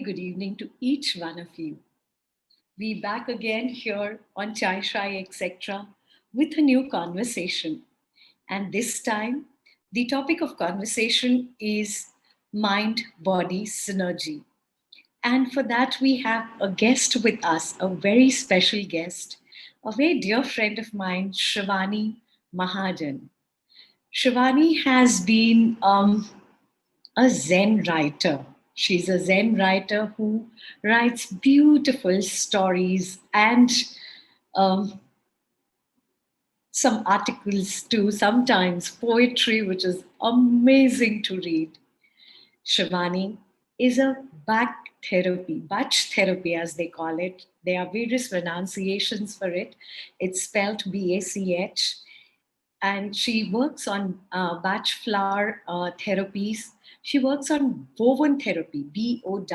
good evening to each one of you. We back again here on Chai Shai, etc., with a new conversation. And this time, the topic of conversation is mind body synergy. And for that, we have a guest with us, a very special guest, a very dear friend of mine, Shiivaani Mahajan. Shiivaani has been a Zen writer. She's a Zen writer who writes beautiful stories and um, some articles too, sometimes poetry, which is amazing to read. Shiivaani is a Bach therapy as they call it. There are various pronunciations for it. It's spelled BACH, and she works on Bach Flower Therapies. She works on Bowen therapy, Bowen,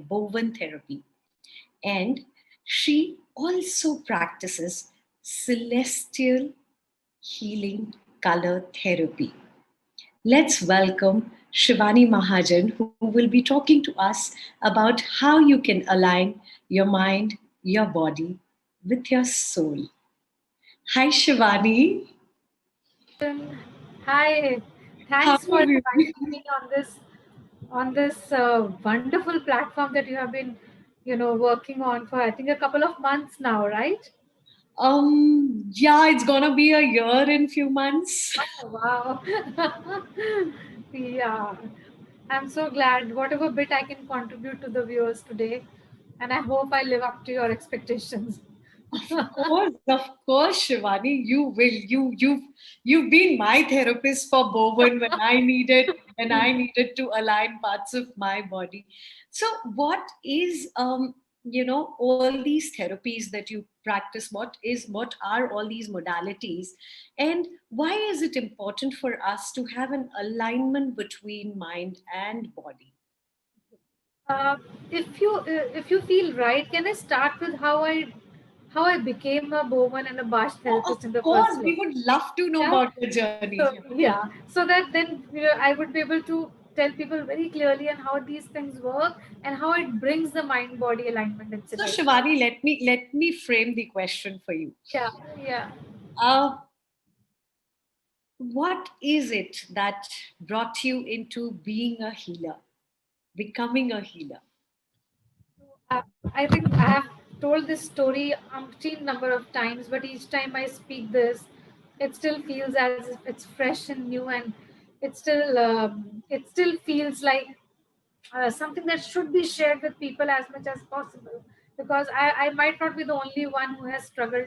Bowen therapy. And she also practices celestial healing color therapy. Let's welcome Shiivaani Mahajan, who will be talking to us about how you can align your mind, your body with your soul. Hi, Shiivaani. Hi, How thanks for are you? inviting me on this wonderful platform that you have been, working on for I think a couple of months now, right? Yeah, it's gonna be a year in few months. Oh, wow. Yeah, I'm so glad. Whatever bit I can contribute to the viewers today, and I hope I live up to your expectations. Of course, Shiivaani, you will. You've been my therapist for Bowen when I needed to align parts of my body. So, what is all these therapies that you practice? What are all these modalities, and why is it important for us to have an alignment between mind and body? Uh, if you feel right, can I start with how I became a Bowen and a Bash Oh, therapist in of the first course, we place? would love to know Yeah. about your journey. So yeah, so that then I would be able to tell people very clearly on how these things work and how it brings the mind body alignment and So, synergy. Shivani, let me frame the question for you. Yeah, yeah. Uh, what is it that brought you into being a healer, becoming a healer? I think I have told this story umpteen number of times, but each time I speak this, it still feels as if it's fresh and new, and it still feels like something that should be shared with people as much as possible, because I might not be the only one who has struggled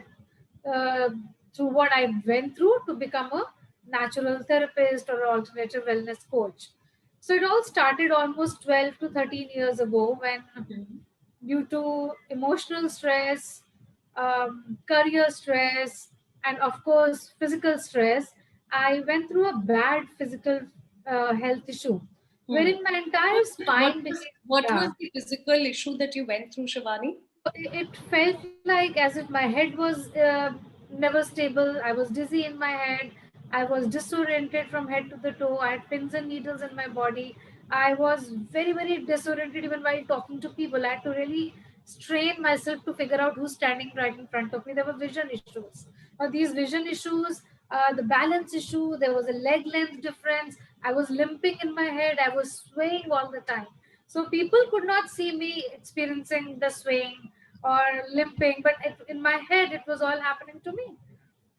uh, through what I went through to become a natural therapist or alternative wellness coach. So it all started almost 12 to 13 years ago when, due to emotional stress, career stress, and of course, physical stress, I went through a bad physical health issue Hmm. wherein my What, entire what spine was became, what yeah. was the physical issue that you went through, Shivani? It felt like as if my head was never stable. I was dizzy in my head. I was disoriented from head to the toe. I had pins and needles in my body. I was very, very disoriented even while talking to people. I had to really strain myself to figure out who's standing right in front of me. There were vision issues. Now, these vision issues, the balance issue, there was a leg length difference. I was limping in my head. I was swaying all the time. So people could not see me experiencing the swaying or limping, but in my head, it was all happening to me.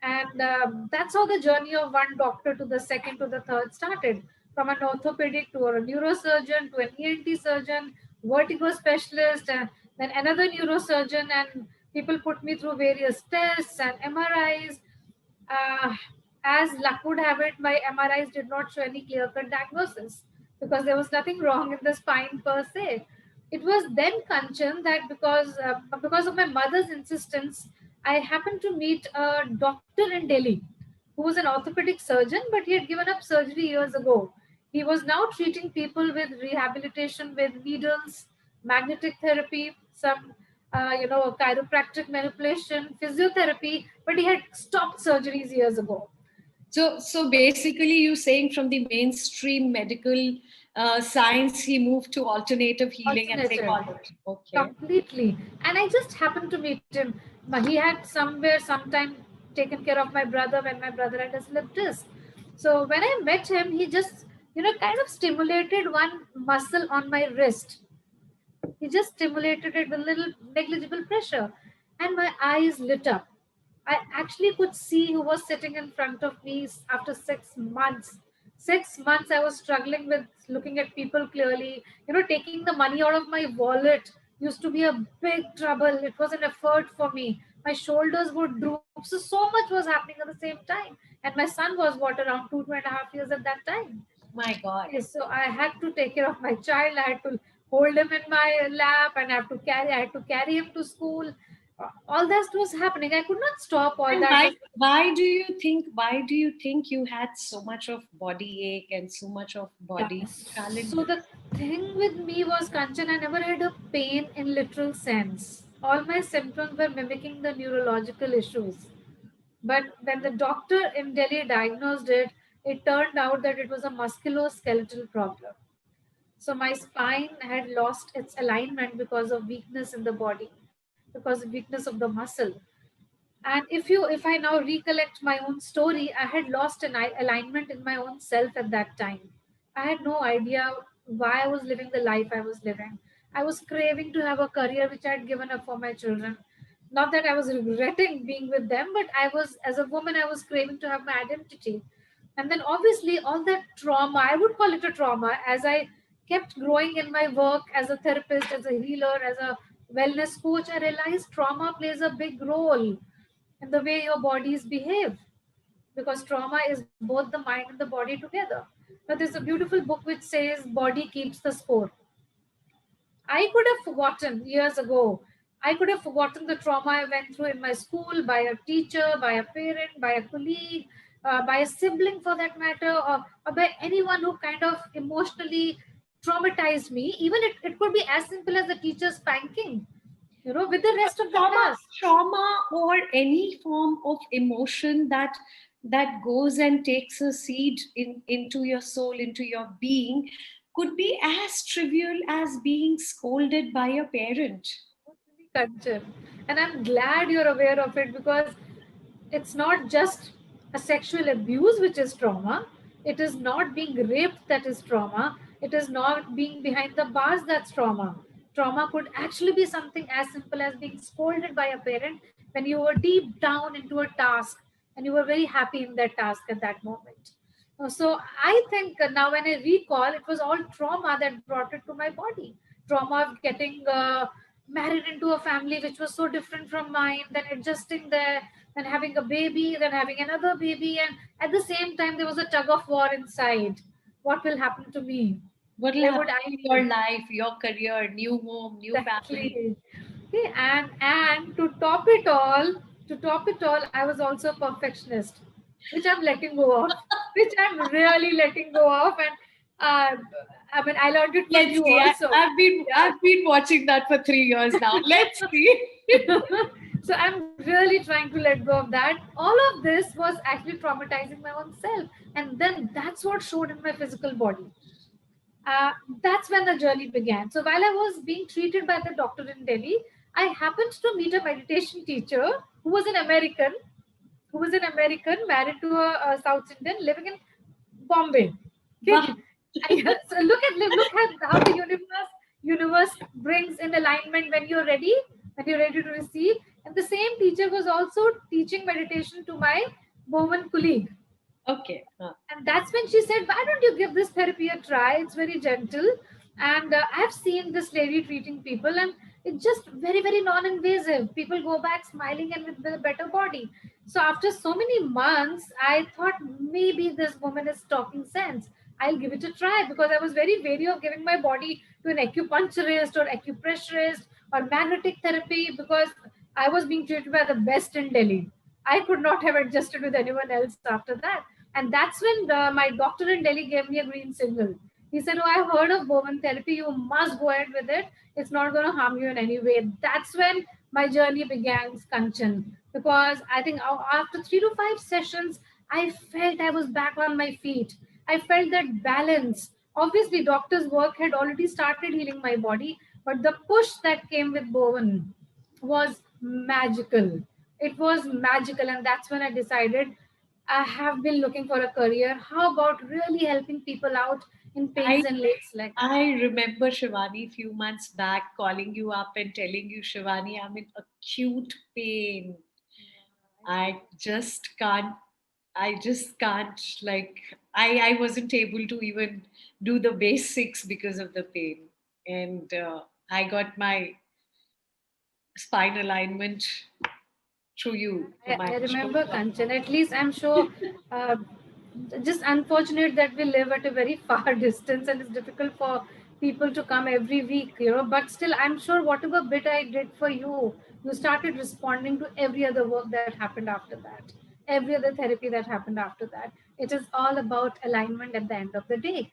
And that's how the journey of one doctor to the second to the third started. From an orthopedic to a neurosurgeon to an ENT surgeon, vertigo specialist, and then another neurosurgeon. And people put me through various tests and MRIs. Uh, as luck would have it, my MRIs did not show any clear cut diagnosis because there was nothing wrong in the spine per se. It was then Kanchan that because of my mother's insistence, I happened to meet a doctor in Delhi who was an orthopedic surgeon, but he had given up surgery years ago. He was now treating people with rehabilitation with needles, magnetic therapy, some chiropractic manipulation, physiotherapy, but he had stopped surgeries years ago. So basically, you saying from the mainstream medical science, he moved to alternative healing and Alternative. psychology. Okay. Completely. And I just happened to meet him. He had somewhere, sometime taken care of my brother when my brother had a slip disc. So when I met him, he just, kind of stimulated one muscle on my wrist. He just stimulated it with little negligible pressure. And my eyes lit up. I actually could see who was sitting in front of me after 6 months. 6 months I was struggling with looking at people clearly. Taking the money out of my wallet used to be a big trouble. It was an effort for me. My shoulders would droop. So much was happening at the same time. And my son was what, around 2.5 years at that time. My God. Yes, so I had to take care of my child. I had to hold him in my lap, and I had to carry him to school. All that was happening. I could not stop all And that. why do you think you had so much of body ache and so much of body So challenges? the thing with me was, Kanchan, I never had a pain in literal sense. All my symptoms were mimicking the neurological issues. But when the doctor in Delhi diagnosed it, it turned out that it was a musculoskeletal problem. So my spine had lost its alignment because of weakness in the body, because of weakness of the muscle. And if I now recollect my own story, I had lost an alignment in my own self at that time. I had no idea why I was living the life I was living. I was craving to have a career which I had given up for my children. Not that I was regretting being with them, but I was, as a woman, I was craving to have my identity. And then obviously all that trauma, I would call it a trauma, as I kept growing in my work as a therapist, as a healer, as a wellness coach, I realized trauma plays a big role in the way your bodies behave, because trauma is both the mind and the body together. Now, there's a beautiful book which says body keeps the score. I could have forgotten years ago. I could have forgotten the trauma I went through in my school, by a teacher, by a parent, by a colleague, by a sibling for that matter, or by anyone who kind of emotionally traumatized me. Even it could be as simple as the teacher spanking, with the rest of the trauma class. trauma or any form of emotion that goes and takes a seed into your soul, into your being, could be as trivial as being scolded by a parent. Culture. And I'm glad you're aware of it, because it's not just a sexual abuse which is trauma. It is not being raped that is trauma. It is not being behind the bars that's trauma. Trauma could actually be something as simple as being scolded by a parent when you were deep down into a task and you were very happy in that task at that moment. So I think now when I recall, it was all trauma that brought it to my body. Trauma of getting married into a family which was so different from mine, then adjusting there, then having a baby, then having another baby, and at the same time there was a tug of war inside. What will happen to me? What will Where happen would I to your be? life, your career, new home, new family? Exactly. Okay, and to top it all, I was also a perfectionist, which I'm letting go of, which I'm really letting go of, and I mean, I learned it from Let's you see. also. I've been watching that for 3 years now. Let's see. Yeah. So I'm really trying to let go of that. All of this was actually traumatizing my own self, and then that's what showed in my physical body. uh, that's when the journey began. So while I was being treated by the doctor in Delhi, I happened to meet a meditation teacher who was an American, married to a South Indian, living in Bombay. Wow. Okay. Yeah, so look at how the universe brings in alignment when you're ready to receive. And the same teacher was also teaching meditation to my Bowen colleague. Okay. And that's when she said, why don't you give this therapy a try? It's very gentle. And I've seen this lady treating people, and it's just very, very non invasive. People go back smiling and with a better body. So, after so many months, I thought maybe this woman is talking sense. I'll give it a try, because I was very wary of giving my body to an acupuncturist or acupressurist or magnetic therapy, because I was being treated by the best in Delhi. I could not have adjusted with anyone else after that. And that's when my doctor in Delhi gave me a green signal. He said, oh, I've heard of Bowen therapy. You must go ahead with it. It's not going to harm you in any way. That's when my journey began, Kanchan. Because I think after 3 to 5 sessions, I felt I was back on my feet. I felt that balance. Obviously, doctor's work had already started healing my body, but the push that came with Bowen was magical. It was magical, and that's when I decided I have been looking for a career. How about really helping people out in I pains and legs like I remember Shiivaani few months back calling you up and telling you, Shiivaani, I'm in acute pain. I just can't. I just can't. Like I wasn't able to even do the basics because of the pain, and I got my spine alignment through you, through my I remember shoulder. Kanchan. At least I'm sure. Uh, just unfortunate that we live at a very far distance and it's difficult for people to come every week, But still, I'm sure whatever bit I did for you, you started responding to every other work that happened after that, every other therapy that happened after that. It is all about alignment at the end of the day.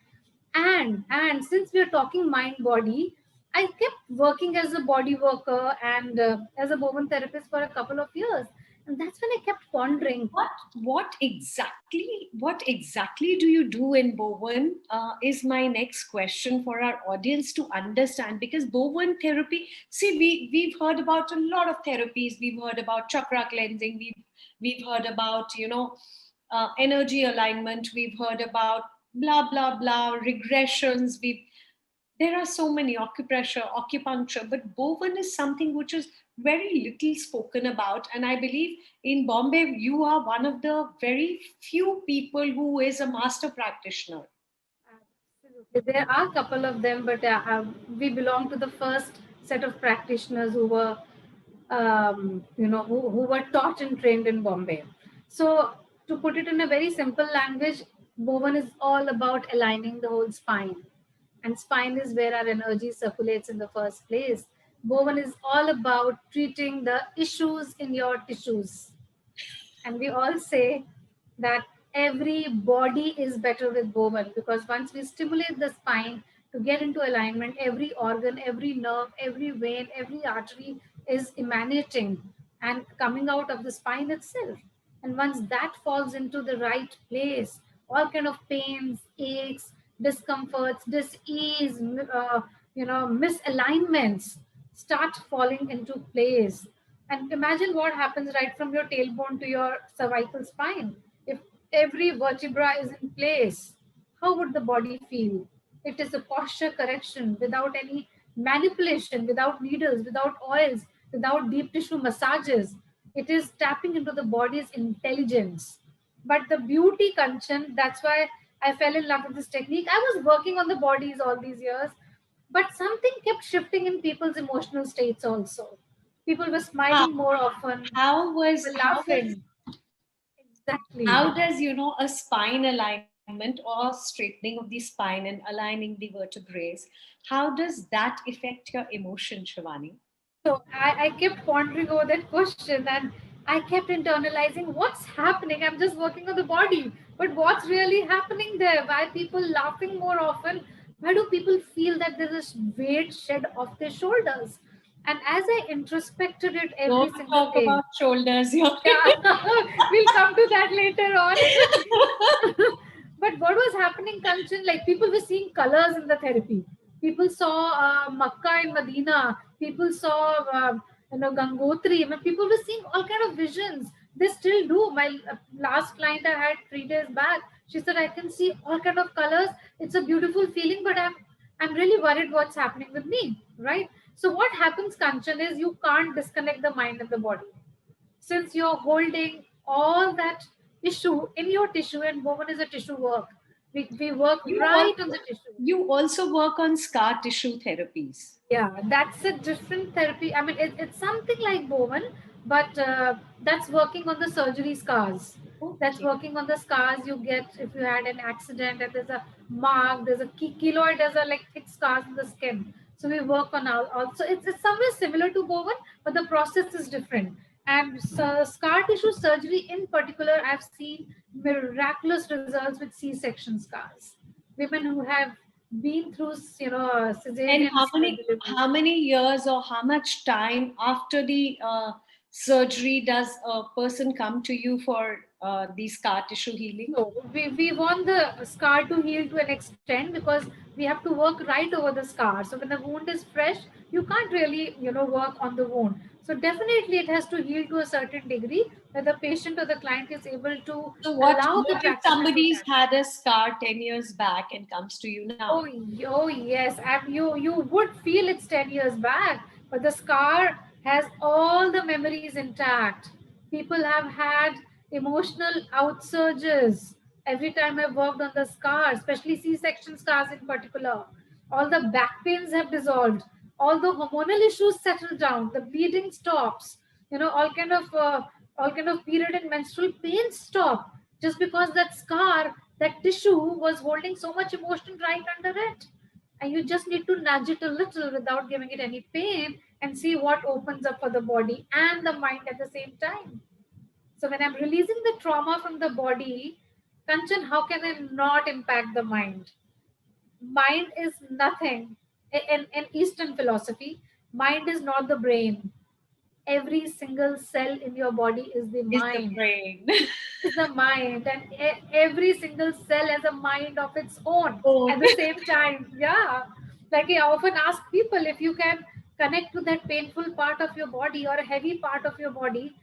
And since we are talking mind body, I kept working as a body worker and as a Bowen therapist for a couple of years, and that's when I kept pondering. What exactly do you do in Bowen? Is my next question for our audience to understand, because Bowen therapy. See, we've heard about a lot of therapies. We've heard about chakra cleansing. We've heard about energy alignment. We've heard about blah blah blah regressions. There are so many acupressure, acupuncture, but Bowen is something which is very little spoken about. And I believe in Bombay, you are one of the very few people who is a master practitioner. Absolutely. There are a couple of them, but we belong to the first set of practitioners who were, who were taught and trained in Bombay. So, to put it in a very simple language, Bowen is all about aligning the whole spine. And spine is where our energy circulates in the first place. Bowen is all about treating the issues in your tissues. And we all say that every body is better with Bowen because once we stimulate the spine to get into alignment, every organ, every nerve, every vein, every artery is emanating and coming out of the spine itself. And once that falls into the right place, all kind of pains, aches, discomforts, dis-ease, misalignments start falling into place. And imagine what happens right from your tailbone to your cervical spine. If every vertebra is in place, how would the body feel? It is a posture correction without any manipulation, without needles, without oils, without deep tissue massages. It is tapping into the body's intelligence. But the beauty, Kanchan, that's why I fell in love with this technique. I was working on the bodies all these years, but something kept shifting in people's emotional states also. People were How, smiling more often, how they was were how does laughing. Exactly. how does a spine alignment or straightening of the spine and aligning the vertebrae, how does that affect your emotion, Shivani? So I kept pondering over that question and I kept internalizing what's happening. I'm just working on the body, but what's really happening there? Why are people laughing more often? Why do people feel that there is weight shed off their shoulders? And as I introspected it every Don't single talk day, about shoulders here. yeah, we'll come to that later on. But what was happening, Kanchan? Like people were seeing colors in the therapy. People saw Makkah and Medina. People saw, Gangotri. I mean, people were seeing all kind of visions. They still do. My last client I had 3 days back, she said, I can see all kind of colors. It's a beautiful feeling, but I'm really worried what's happening with me, right? So what happens, Kanchan, is you can't disconnect the mind and the body since you're holding all that issue in your tissue, and woven is a tissue work. We work You right on also the tissue. you also work on scar tissue therapies. Yeah, that's a different therapy. I mean, it's something like Bowen, but that's working on the surgery scars. That's Okay. working on the scars you get if you had an accident and there's a mark, there's a keloid, there's a like thick scars in the skin. So we work on also, it's somewhere similar to Bowen, but the process is different. And so scar tissue surgery in particular, I've seen miraculous results with C-section scars. Women who have been through And cesarean how style many delivery. how many years or how much time after the surgery does a person come to you for the scar tissue healing? No, we want the scar to heal to an extent because we have to work right over the scar. So when the wound is fresh, you can't really, work on the wound. So definitely it has to heal to a certain degree that the patient or the client is able to So allow the what if practitioner to somebody's that. had a scar 10 years back and comes to you now? Oh yes, and you would feel it's 10 years back, but the scar has all the memories intact. People have had emotional outsurges every time I've worked on the scar, especially C-section scars in particular. All the back pains have dissolved. All the hormonal issues settle down. The bleeding stops. All kind of period and menstrual pains stop just because that scar, that tissue was holding so much emotion right under it. And you just need to nudge it a little without giving it any pain and see what opens up for the body and the mind at the same time. So when I'm releasing the trauma from the body, Kanchan, how can I not impact the mind? Mind is nothing. In Eastern philosophy, mind is not the brain. Every single cell in your body is the Is the mind. brain? Is the mind, and every single cell has a mind of its own Own. at the same time. Yeah, like I often ask people, if you can connect to that painful part of your body or a heavy part of your body,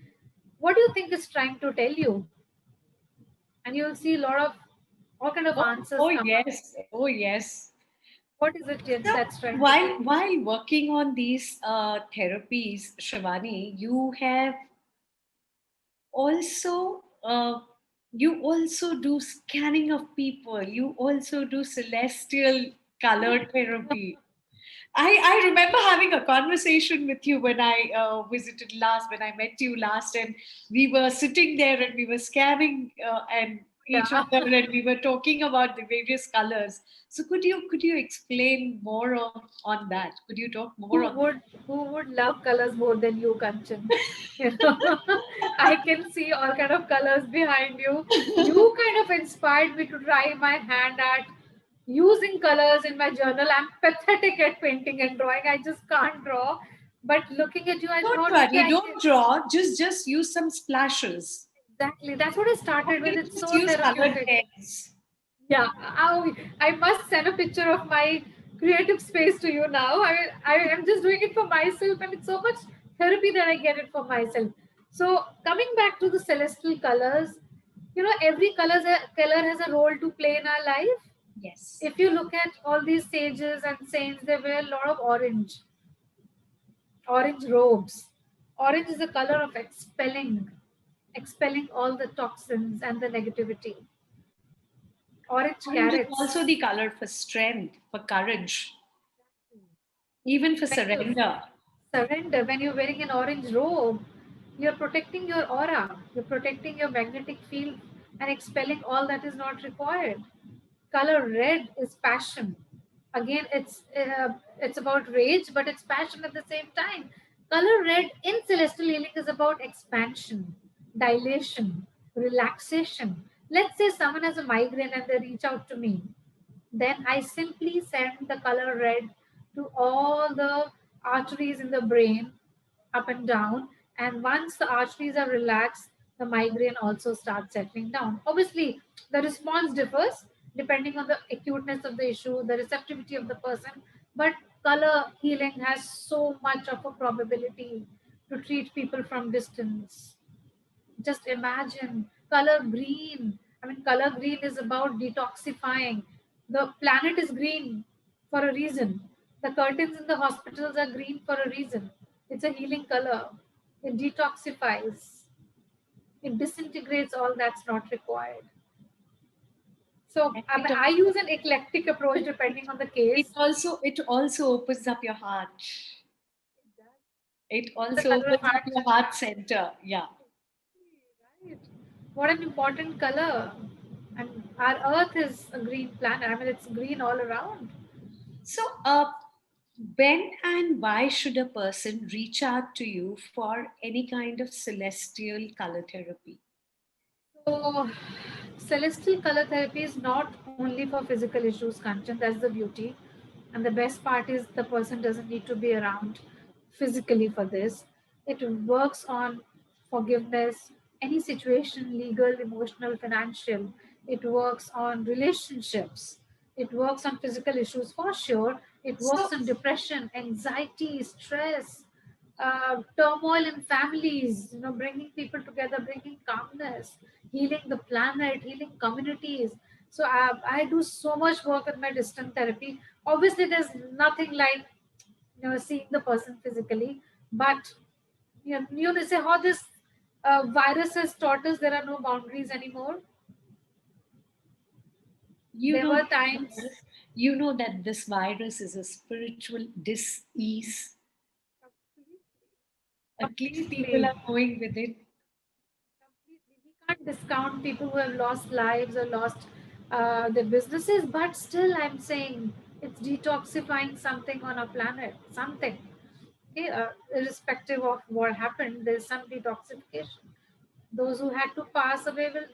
what do you think it's trying to tell you? And you'll see a lot of all kind of answers Oh come up. yes, oh yes. What is it So that's trying to tell while you? while working on these therapies, Shiivaani, also uh, you also do scanning of people. You also do celestial color therapy. I remember having a conversation with you when I visited last, when I met you last, and we were sitting there and we were scanning and each Yeah. other, and we were talking about the various colors. So could you explain more on that? Could you talk more who on would who would love colors more than you, Kanchan? You know, I can see all kind of colors behind you. You kind of inspired me to try my hand at using colors in my journal. I'm pathetic at painting and drawing. I just can't draw. But looking at you, I Don't thought, okay, worry, I don't can. draw. Just use some splashes. Exactly. That's what I Or started with. maybe It's just so use colored therapeutic. pens. Yeah, I must send a picture of my creative space to you now. I am just doing it for myself, and it's so much therapy that I get it for myself. So coming back to the celestial colors, every color has a role to play in our life. Yes. If you look at all these sages and saints, they wear a lot of orange robes. Orange is the color of expelling all the toxins and the negativity. Orange Orange is carrots. also the color for strength, for courage, even for When you surrender. surrender, when you're wearing an orange robe, you're protecting your aura, you're protecting your magnetic field and expelling all that is not required. Color red is passion. Again, it's about rage, but it's passion at the same time. Color red in celestial healing is about expansion, dilation, relaxation. Let's say someone has a migraine and they reach out to me, then I simply send the color red to all the arteries in the brain, up and down. And once the arteries are relaxed, the migraine also starts settling down. Obviously, the response differs depending on the acuteness of the issue, the receptivity of the person. But color healing has so much of a probability to treat people from distance. Just imagine color green. I mean, color green is about detoxifying. The planet is green for a reason. The curtains in the hospitals are green for a reason. It's a healing color. It detoxifies. It disintegrates all that's not required. So And I use an eclectic approach depending on the case. it also opens up your heart. It The also color of opens up heart your chakra. heart center. Yeah. Right. What an important color. And our earth is a green planet. I mean, it's green all around. So, when and why should a person reach out to you for any kind of celestial color therapy? So, celestial color therapy is not only for physical issues, Kanchan. That's the beauty. And the best part is the person doesn't need to be around physically for this. It works on forgiveness, any situation, legal, emotional, financial. It works on relationships. It works on physical issues for sure. It So works on depression, anxiety, stress, turmoil in families, bringing people together, bringing calmness, healing the planet, healing communities. So I do so much work with my distant therapy. Obviously, there's nothing like seeing the person physically, but say how this virus has taught us there are no boundaries anymore. you There know were this times. virus, you know that this virus is a spiritual dis-ease. At least people Completely, are going with it. completely. We can't discount people who have lost lives or lost their businesses, but still, I'm saying it's detoxifying something on our planet. Something. Okay, irrespective of what happened, there's some detoxification. Those who had to pass away will,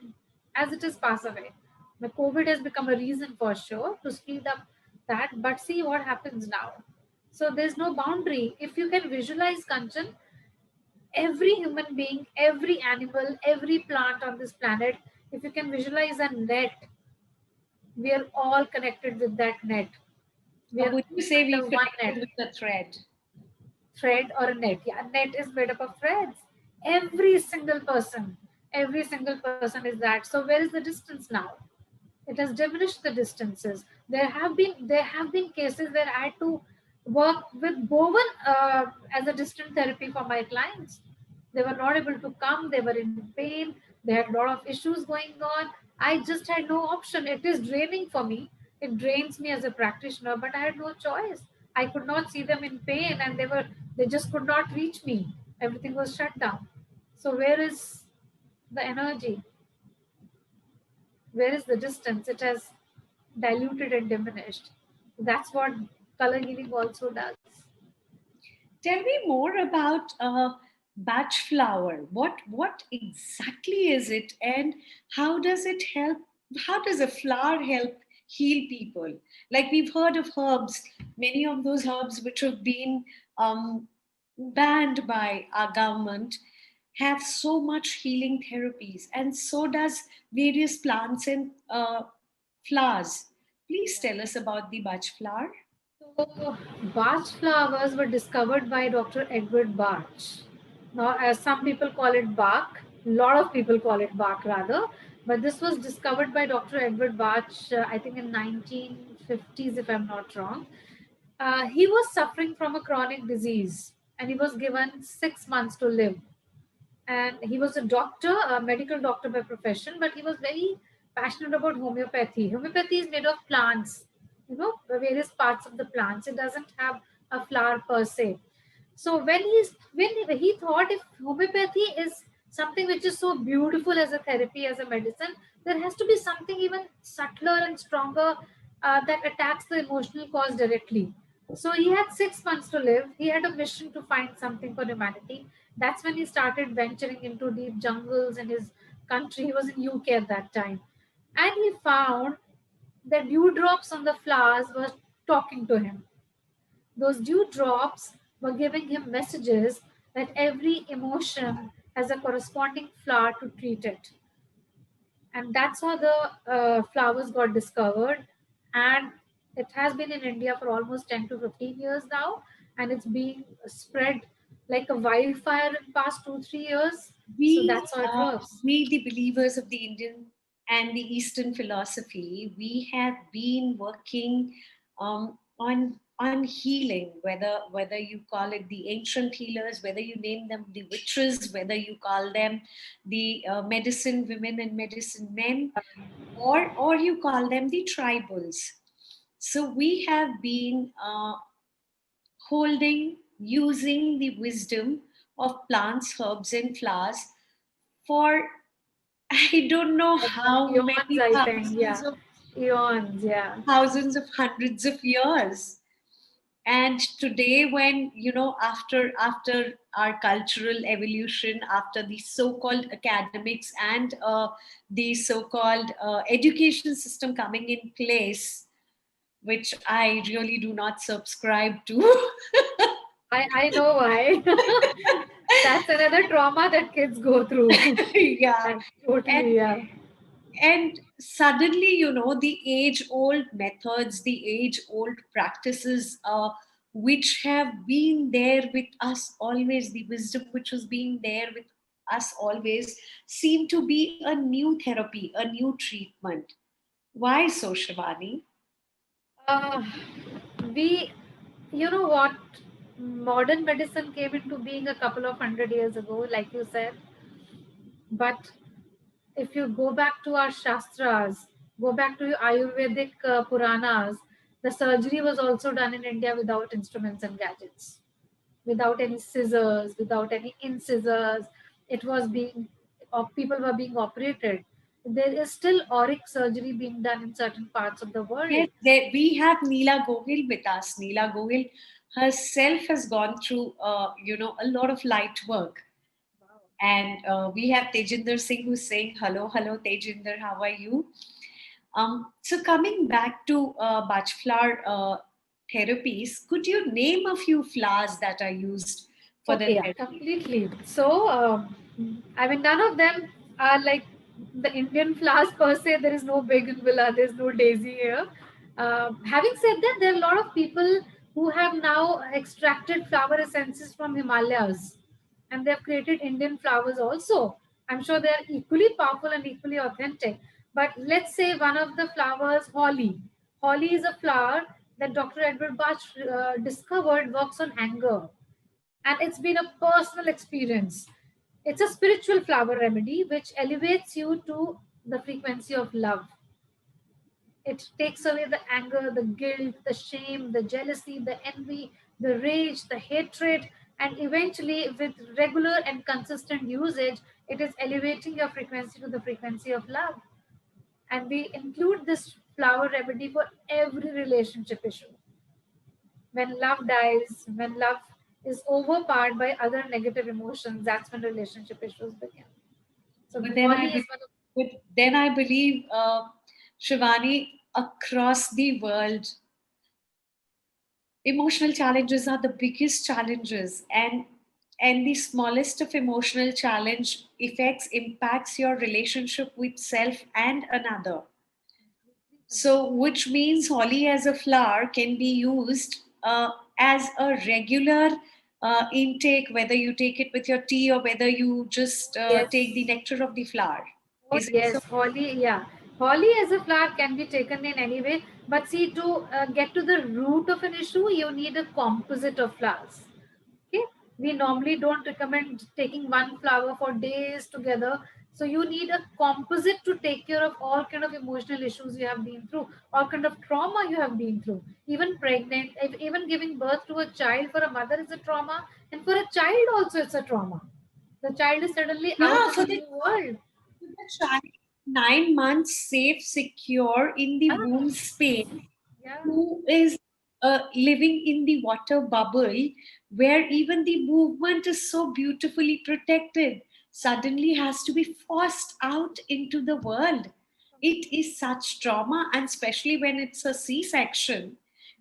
as it is, pass away. The COVID has become a reason for sure to speed up that, but see what happens now. So there's no boundary. If you can visualize, Kanchan, every human being, every animal, every plant on this planet, if you can visualize a net, we are all connected with that net. We Or are would you say under we've one connected net. with the thread? Thread or a net. Yeah, a net is made up of threads. Every single person, every single person is that. So where is the distance now? It has diminished the distances. There have been cases where I had to work with Bowen as a distant therapy for my clients. They were not able to come. They were in pain. They had a lot of issues going on. I just had no option. It is draining for me. It drains me as a practitioner, but I had no choice. I could not see them in pain, and they just could not reach me. Everything was shut down. So where is the energy? Where is the distance? It has diluted and diminished. That's what color healing also does. Tell me more about Bach Flower. What exactly is it, and how does it help? How does a flower help heal people? Like we've heard of herbs, many of those herbs which have been banned by our government have so much healing therapies, and so does various plants and flowers. Please tell us about the Bach flower. So, Bach flowers were discovered by Dr. Edward Bach. Now, as some people call it Bach, a lot of people call it Bach rather, but this was discovered by Dr. Edward Bach, I think in 1950s, if I'm not wrong. He was suffering from a chronic disease, and he was given 6 months to live. And he was a doctor, a medical doctor by profession, but he was very passionate about homeopathy. Homeopathy is made of plants, the various parts of the plants. It doesn't have a flower per se. So when he thought, if homeopathy is something which is so beautiful as a therapy, as a medicine, there has to be something even subtler and stronger that attacks the emotional cause directly. So he had 6 months to live. He had a mission to find something for humanity. That's when he started venturing into deep jungles in his country. He was in UK at that time, and he found that dewdrops on the flowers were talking to him. Those dewdrops were giving him messages that every emotion has a corresponding flower to treat it. And that's how the flowers got discovered. And it has been in India for almost 10 to 15 years now, and it's being spread like a wildfire in past 2 3 years. So we that's how it works. we the believers of the Indian and the Eastern philosophy, we have been working on healing, whether you call it the ancient healers, whether you name them the witches, whether you call them the medicine women and medicine men, or you call them the tribals. So we have been holding, using the wisdom of plants, herbs, and flowers for I don't know how Eons, many I think. Yeah. Eons, yeah. hundreds of years. And today, when after our cultural evolution, after the so-called academics and the so-called education system coming in place, which I really do not subscribe to. I know why. That's another trauma that kids go through. Yeah. And totally, And yeah. and suddenly, the age old methods, the age old practices, which have been there with us always, the wisdom which was being there with us always, seem to be a new therapy, a new treatment. Why so, Shivani? Uh, we, you know what? Modern medicine came into being a couple of 100 years ago, like you said. But if you go back to our Shastras, go back to Ayurvedic Puranas, the surgery was also done in India without instruments and gadgets, without any scissors, without any incisors. It was being, people were being operated. There is still auric surgery being done in certain parts of the Yes, world. we have Neela Gohil with us. Neela Gohil herself has gone through, a lot of light work. Wow. And we have Tejinder Singh who's saying, hello, hello, Tejinder, how are you? So coming back to Bach Flower therapies, could you name a few flowers that are used for the Okay, yeah, therapy? completely. So, I mean, none of them are like the Indian flowers per se. There is no bougainvillea, there's no daisy here. Having said that, there are a lot of people who have now extracted flower essences from Himalayas, and they have created Indian flowers also. I'm sure they are equally powerful and equally authentic. But let's say one of the flowers, holly. Holly is a flower that Dr. Edward Bach discovered works on anger, and it's been a personal experience. It's a spiritual flower remedy which elevates you to the frequency of love. It takes away the anger, the guilt, the shame, the jealousy, the envy, the rage, the hatred, and eventually, with regular and consistent usage, it is elevating your frequency to the frequency of love. And we include this flower remedy for every relationship issue. When love dies, when love is overpowered by other negative emotions, that's when relationship issues begin. So But then I, Holly be- is one of, but then I believe, Shivani, across the world, emotional challenges are the biggest challenges, and the smallest of emotional challenge affects impacts your relationship with self and another. So, which means holly as a flower can be used as a regular intake, whether you take it with your tea or whether you just take the yes. nectar of the flower. Oh Is it so? yes, holly. Yeah, holly as a flower can be taken in any way. But see, to get to the root of an issue, you need a composite of flowers. Okay, we normally don't recommend taking one flower for days together. So you need a composite to take care of all kind of emotional issues you have been through, all kind of trauma you have been through. Even pregnant, even giving birth to a child for a mother is a trauma, and for a child also it's a trauma. The child is suddenly out Yeah, in a new world. for the child, 9 months safe, secure in the Ah, womb space, yeah. who is living in the water bubble where even the movement is so beautifully protected, suddenly has to be forced out into the world. It is such trauma, and especially when it's a C-section.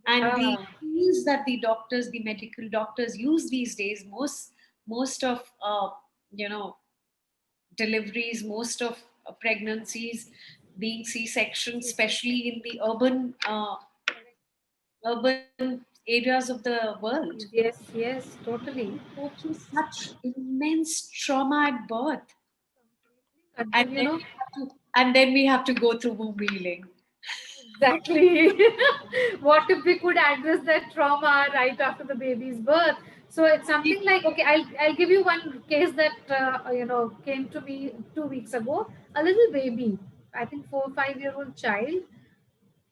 And the Yeah. tools that the doctors, the medical doctors use these days, most of you know deliveries, most of pregnancies being C-sections, especially in the urban areas of the world. Yes, yes, totally. We go through such immense trauma at birth, and Until then we have to go through womb healing. exactly. What if we could address that trauma right after the baby's birth? So it's something like, okay, I'll give you one case that came to me 2 weeks ago. A little baby, I think 4 or 5 year old child.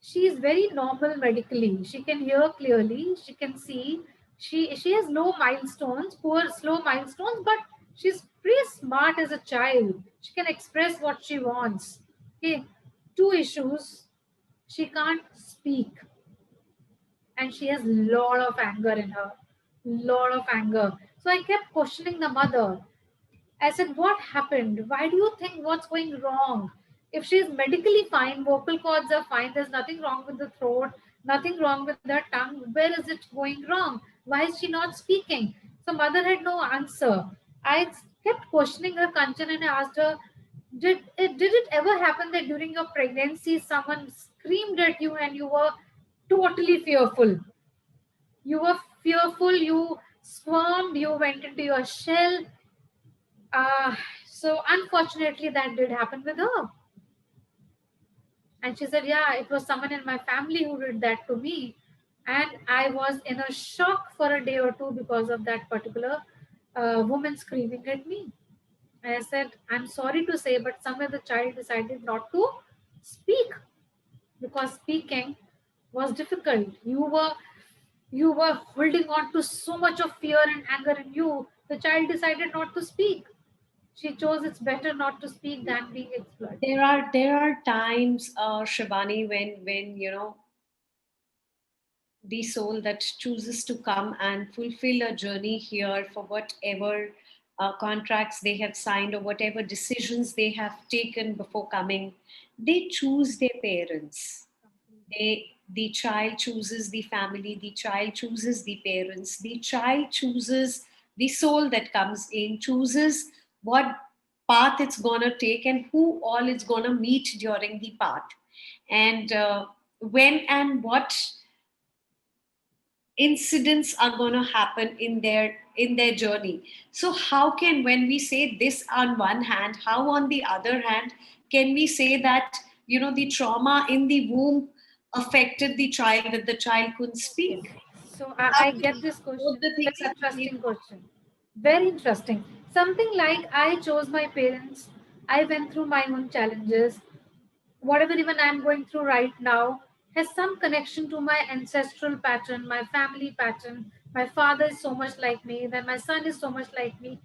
She is very normal medically. She can hear clearly. She can see. She has low milestones, poor slow milestones, but she's pretty smart as a child. She can express what she wants. Okay, two issues. She can't speak, and she has lot of anger in her. Lot of anger. So I kept questioning the mother. I said, what happened? Why do you think what's going wrong? If she's medically fine, vocal cords are fine, there's nothing wrong with the throat, nothing wrong with her tongue. Where is it going wrong? Why is she not speaking? So mother had no answer. I kept questioning her, Kanchan, and I asked her, did it ever happen that during your pregnancy someone screamed at you and you were totally fearful? You were fearful, you squirmed, you went into your shell. So unfortunately, that did happen with her. And she said, yeah, it was someone in my family who did that to me. And I was in a shock for a day or two because of that particular woman screaming at me. And I said, I'm sorry to say, but somewhere the child decided not to speak because speaking was difficult. You were holding on to so much of fear and anger in you. The child decided not to speak. She chose it's better not to speak than being exploited. There are times, Shivani, when the soul that chooses to come and fulfill a journey here for whatever contracts they have signed or whatever decisions they have taken before coming, they choose their parents. The child chooses the family, the child chooses the parents, the child chooses the soul that comes in, chooses what path it's gonna take and who all it's gonna meet during the path, and when and what incidents are going to happen in their journey. So how can, when we say this on one hand, how on the other hand can we say that the trauma in the womb affected the child, that the child couldn't Okay. speak? So How I can get this both question. the things Very at the same interesting time? question. Very interesting. Something like I chose my parents. I went through my own challenges. Whatever even I'm going through right now has some connection to my ancestral pattern, my family pattern. My father is so much like me, then my son is so much like me.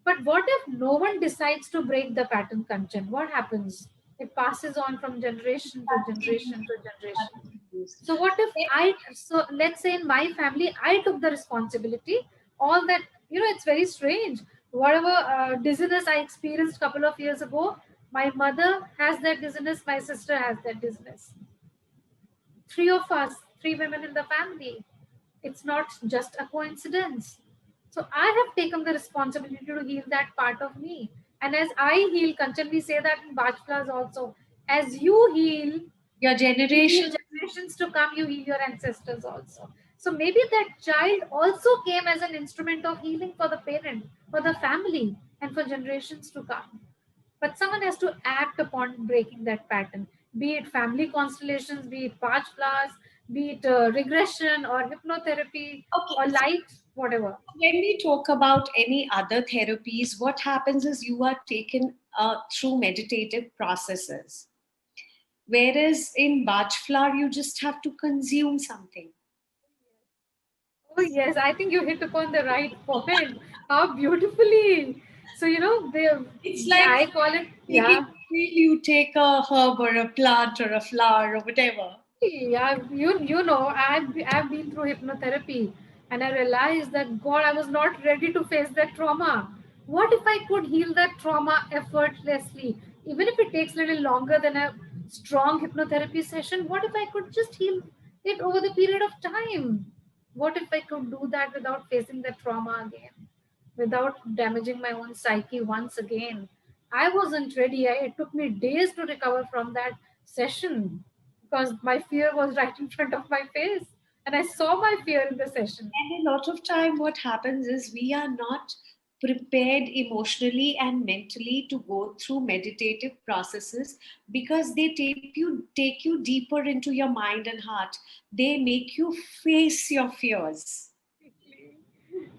But what if no one decides to break the pattern, Kanchan? What happens? It passes on from generation to generation to generation. So what if so let's say in my family, I took the responsibility, all that, it's very strange. Whatever dizziness I experienced couple of years ago, my mother has that dizziness, my sister has that dizziness. Three of us, three women in the family. It's not just a coincidence. So I have taken the responsibility to heal that part of me. And as I heal, Kanchan, we say that in Bach Flowers also, as Your you heal generation. generations to come, you heal your ancestors also. So maybe that child also came as an instrument of healing for the parent, for the family, and for generations to come. But someone has to act upon breaking that pattern, be it family constellations, be it patch flowers, be it regression or hypnotherapy or Okay, so light, whatever. when we talk about any other therapies, what happens is you are taken through meditative processes. Whereas in Bach flower, you just have to consume something. Oh, yes, I think you hit upon the right point. How beautifully. So, It's like I call it, taking yeah. a pill, you take a herb or a plant or a flower or whatever. Yeah, I've been through hypnotherapy, and I realized that God, I was not ready to face that trauma. What if I could heal that trauma effortlessly, even if it takes a little longer than a strong hypnotherapy session? What if I could just heal it over the period of time? What if I could do that without facing the trauma again, without damaging my own psyche once again? I wasn't ready. It took me days to recover from that session because my fear was right in front of my face and I saw my fear in the session. And a lot of time, what happens is we are not prepared emotionally and mentally to go through meditative processes because they take you deeper into your mind and heart. They make you face your fears.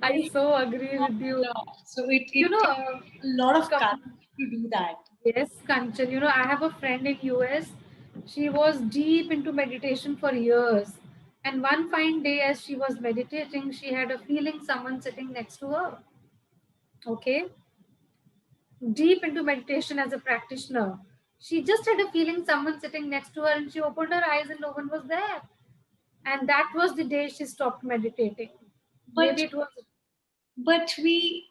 I so agree with you. So it You know, takes a lot of com- courage to do that. yes, Kanchan, I have a friend in US. She was deep into meditation for years. And one fine day, as she was meditating, she had a feeling someone sitting next to her. Okay, deep into meditation as a practitioner. She just had a feeling someone sitting next to her and she opened her eyes and no one was there. And that was the day she stopped meditating. But Maybe it was, we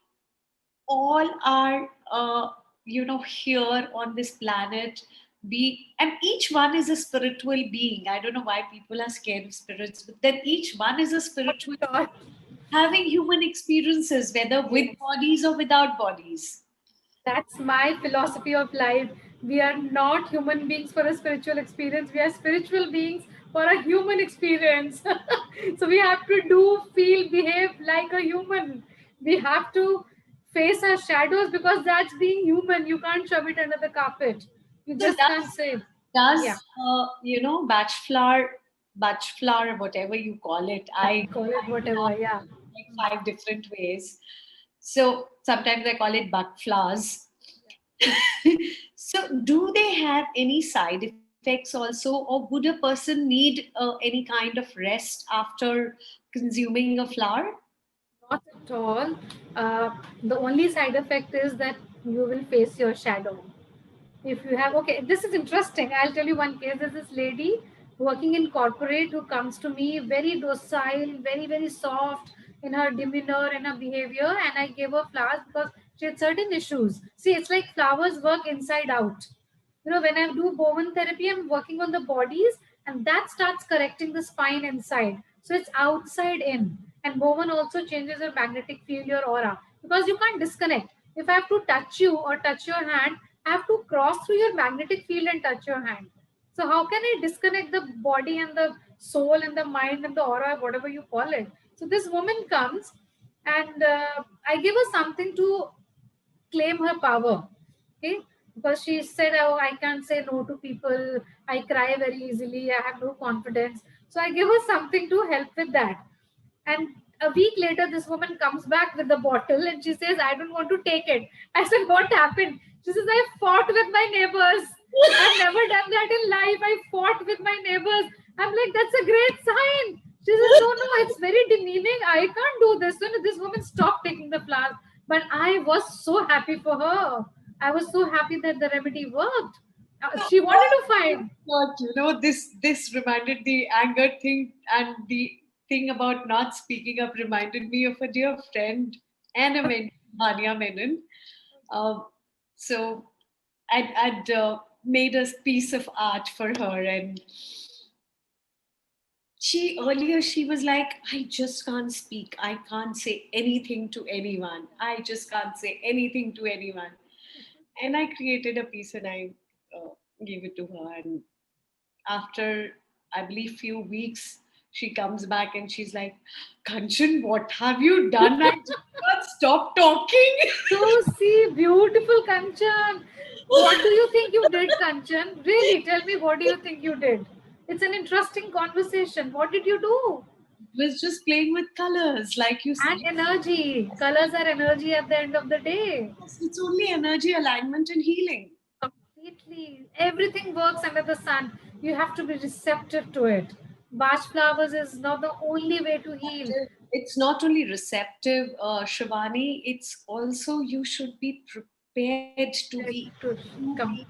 all are here on this planet, be and each one is a spiritual being. I don't know why people are scared of spirits, but then each one is a what spiritual we thought. having human experiences, whether with Yes. bodies or without bodies. That's my philosophy of life. We are not human beings for a spiritual experience. We are spiritual beings for a human experience. So we have to do, feel, behave like a human. We have to face our shadows because that's being human. You can't shove it under the carpet. You So just can't say, yeah, Bach flower, whatever you call it, yeah, I call it pronounce whatever. Yeah. like five different ways. So sometimes I call it Bach flowers. So, do they have any side effects also, or would a person need any kind of rest after consuming a flower? Not at all. The only side effect is that you will face your shadow. If you have, okay, this is interesting. I'll tell you one case. There's this lady working in corporate who comes to me very docile, very, very soft in her demeanor and her behavior. And I gave her flowers because she had certain issues. See, it's like flowers work inside out. When I do Bowen therapy, I'm working on the bodies, and that starts correcting the spine inside. So it's outside in. And Bowen also changes your magnetic field, your aura, because you can't disconnect. If I have to touch you or touch your hand, I have to cross through your magnetic field and touch your hand. So how can I disconnect the body and the soul and the mind and the aura, whatever you call it? So this woman comes, and I give her something to claim her power. Okay, because she said, oh, I can't say no to people, I cry very easily, I have no confidence. So I give her something to help with that. And a week later, this woman comes back with the bottle and she says, I don't want to take it. I said, what happened? She says, I fought with my neighbors. I've never done that in life. I fought with my neighbors. I'm like, that's a great sign. She says, no, no, it's very demeaning. I can't do this. So this woman stopped taking the flowers. But I was so happy for her. I was so happy that the remedy worked. She wanted to fight. But this reminded the anger thing and the thing about not speaking up reminded me of a dear friend and a mentor, Hania Menon. Um, so I'd made a piece of art for her, and she was like, I just can't speak, I can't say anything to anyone, I just can't say anything to anyone. And I created a piece and I uh, gave it to her. And after, I believe, few weeks, she comes back and she's like, Kanchan, what have you done? I just can't stop talking. So, see, beautiful Kanchan. What do you think you did, Kanchan? Really, tell me, what do you think you did? It's an interesting conversation. What did you do? Was just playing with colors, like And energy. Colors are energy at the end of the day. it's only energy alignment and healing. Completely. Everything works under the sun. You have to be receptive to it. Bach flowers is not the only way to heal. It's not only receptive, Shivani, it's also you should be prepared to To come. be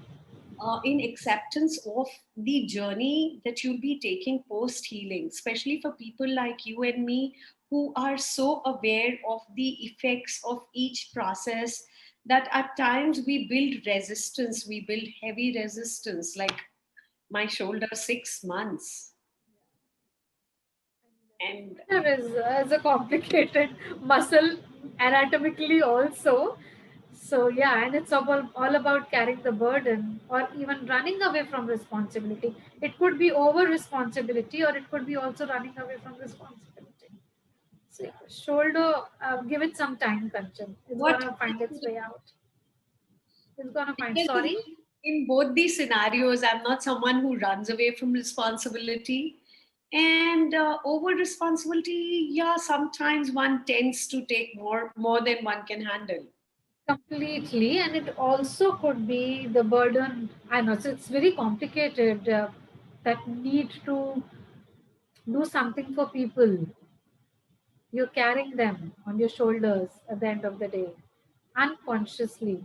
in acceptance of the journey that you'll be taking post healing, especially for people like you and me who are so aware of the effects of each process that at times we build resistance, we build heavy resistance, like my shoulder 6 months. And Shoulder is a complicated muscle anatomically also. So yeah, and it's all about carrying the burden or even running away from responsibility. It could be over responsibility or it could be also running away from responsibility. So yeah, shoulder, give it some time, Kanchan. It's what gonna find its way out. It's gonna find. because Sorry. in both these scenarios, I'm not someone who runs away from responsibility. And over responsibility, yeah, sometimes one tends to take more than one can handle. Completely, and it also could be the burden. I know, so it's very complicated. That need to do something for people. You're carrying them on your shoulders at the end of the day, unconsciously.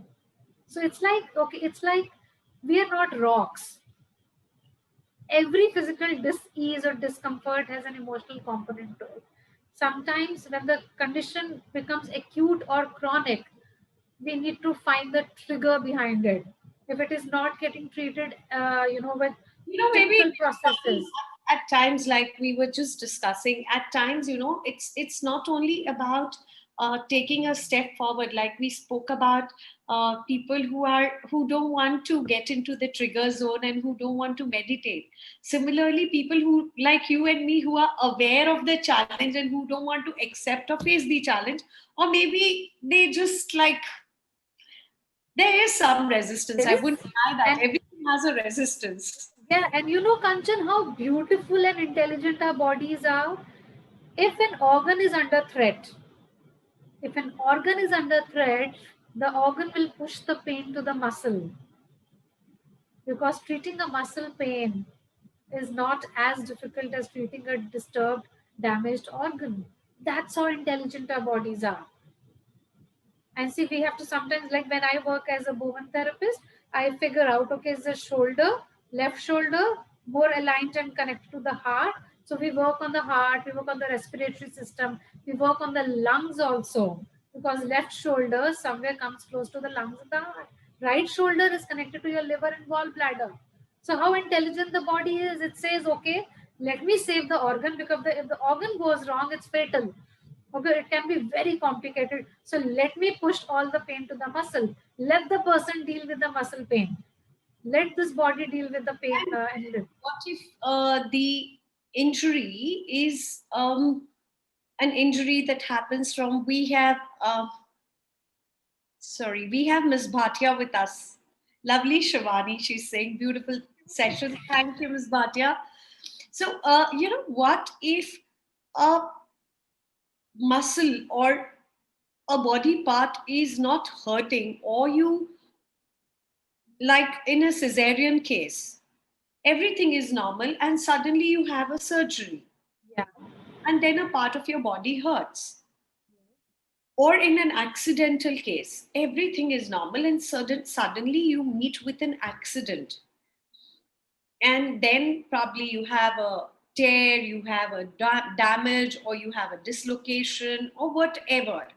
So it's like, okay, it's like we are not rocks. Every physical dis-ease or discomfort has an emotional component to it. Sometimes when the condition becomes acute or chronic, we need to find the trigger behind it. If it is not getting treated, with Maybe typical processes. at times, like we were just discussing, at times, it's not only about taking a step forward. Like we spoke about people who don't want to get into the trigger zone and who don't want to meditate. Similarly, people who, like you and me, who are aware of the challenge and who don't want to accept or face the challenge, or maybe they just like, there is some resistance. There I is, wouldn't deny that. and Everything has a resistance. yeah, and you know, Kanchan, how beautiful and intelligent our bodies are. If an organ is under threat, if an organ is under threat, the organ will push the pain to the muscle, because treating a muscle pain is not as difficult as treating a disturbed, damaged organ. That's how intelligent our bodies are. And see, we have to sometimes, like when I work as a Bowen therapist, I figure out, okay, is the shoulder, left shoulder, more aligned and connected to the heart. So we work on the heart, we work on the respiratory system, we work on the lungs also, because left shoulder somewhere comes close to the lungs of the heart. Right shoulder is connected to your liver and gallbladder. So how intelligent the body is, it says, okay, let me save the organ, because if the organ goes wrong, it's fatal. Okay, it can be very complicated. So let me push all the pain to the muscle. Let the person deal with the muscle pain. Let this body deal with the pain. And What if the injury is an injury that happens from, we have Miss Bhatia with us. Lovely Shiivaani, she's saying beautiful session. Thank you, Miss Bhatia. So, what if a muscle or a body part is not hurting, or you, like in a cesarean case, everything is normal and suddenly you have a surgery yeah, and then a part of your body hurts? Or in an accidental case, everything is normal and suddenly you meet with an accident, and then probably you have a tear, you have a damage, or you have a dislocation, or whatever.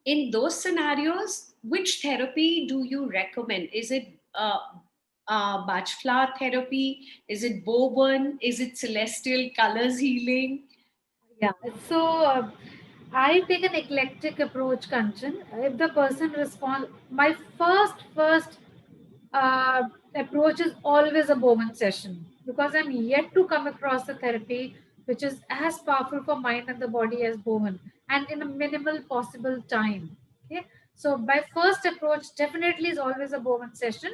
In those scenarios, which therapy do you recommend? Is it Bach Flower Therapy? Is it Bowen? Is it Celestial Colors Healing? yeah. So I take an eclectic approach, Kanchan. If the person responds, my first uh, approach is always a Bowman session, because I'm yet to come across a therapy which is as powerful for mind and the body as Bowman, and in a minimal possible time. Okay, so my first approach definitely is always a Bowman session.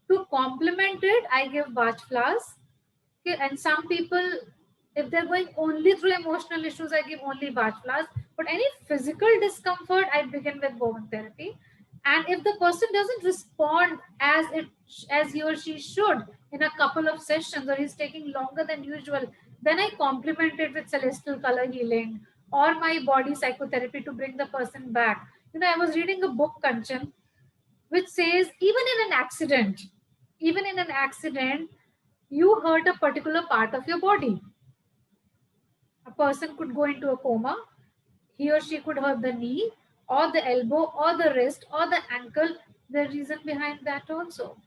To complement it, I give Bach flowers. Okay, and some people, if they're going only through emotional issues, I give only Bach flowers. But any physical discomfort, I begin with Bowen therapy. And if the person doesn't respond as he or she should in a couple of sessions, or he's taking longer than usual, then I complement it with celestial color healing or my body psychotherapy to bring the person back. You know, I was reading a book, Kanchan, which says even in an accident, you hurt a particular part of your body. A person could go into a coma. He or she could hurt the knee or the elbow or the wrist or the ankle. The reason behind that also.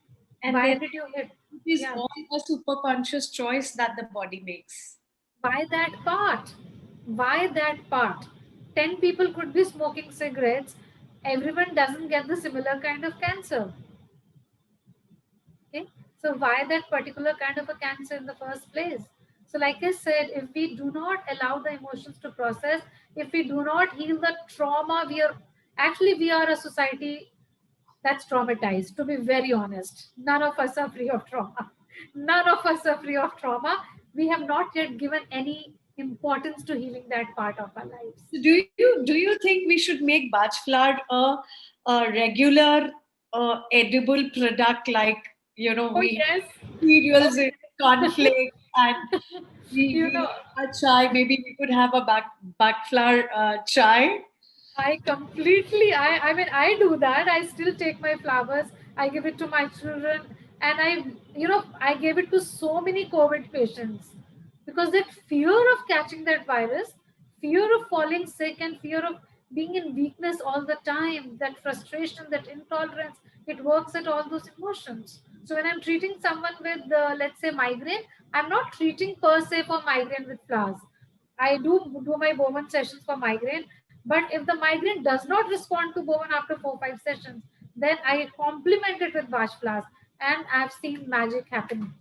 And Why then did you hit? it is Yeah, all a super conscious choice that the body makes. why that part? Why that part? 10 people could be smoking cigarettes. Everyone doesn't get the similar kind of cancer. Okay, so why that particular kind of a cancer in the first place? So like I said, if we do not allow the emotions to process, if we do not heal the trauma, we are a society that's traumatized. To be very honest, none of us are free of trauma. None of us are free of trauma. We have not yet given any importance to healing that part of our lives. So do you think we should make Bach flour a regular edible product, like Oh we yes. have cereals in cornflakes, and You we know, love a chai. Maybe we could have a Bach flour chai. I mean, I do that. I still take my flowers, I give it to my children, and I gave it to so many COVID patients, because that fear of catching that virus, fear of falling sick, and fear of being in weakness all the time, that frustration, that intolerance, it works at all those emotions. So when I'm treating someone with, let's say, migraine, I'm not treating per se for migraine with flowers. I do my Bowen sessions for migraine, but if the migraine does not respond to Bowen after 4 5 sessions, then I complement it with Bach flowers, and I've seen magic happen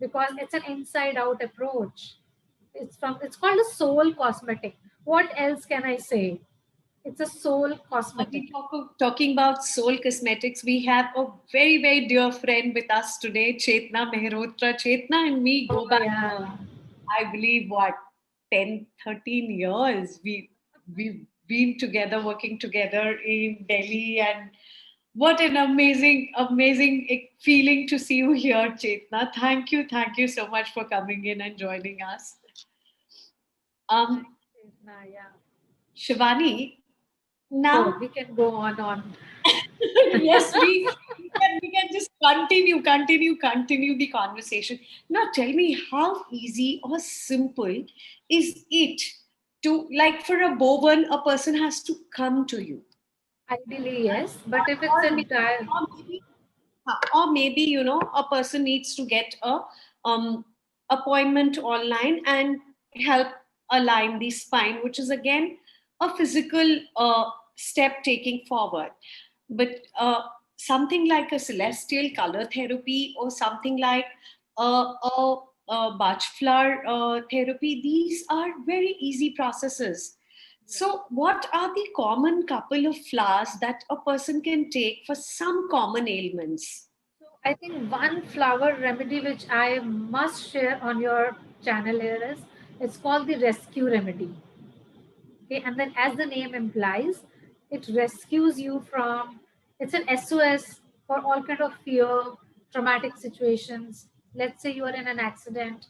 because it's an inside out approach. It's called a soul cosmetic. What else can I say? It's a soul cosmetic. Talking about soul cosmetics, we have a very, very dear friend with us today, Chetna Mehrotra. Chetna and me Oh go back, yeah. I believe, what, 10, 13 years. We've been together, working together in Delhi, and what an amazing, amazing feeling to see you here, Chetna. Thank you so much for coming in and joining us. Um, Nah, yeah. Shivani, Oh, now we can go on. yes, we can just continue the conversation. Now, tell me, how easy or simple is it to, like, for a Bowen, a person has to come to you, Ideally, yes. But if it's or a maybe, dire, or maybe, or maybe a person needs to get a um, appointment online and help align the spine, which is again a physical step taking forward. But something like a celestial color therapy or something like a Bach flower therapy, these are very easy processes. So, what are the common couple of flowers that a person can take for some common ailments? so I think one flower remedy which I must share on your channel here is it's called the rescue remedy. Okay, and then as the name implies, it rescues you from, it's an SOS for all kind of fear, traumatic situations. Let's say you are in an accident,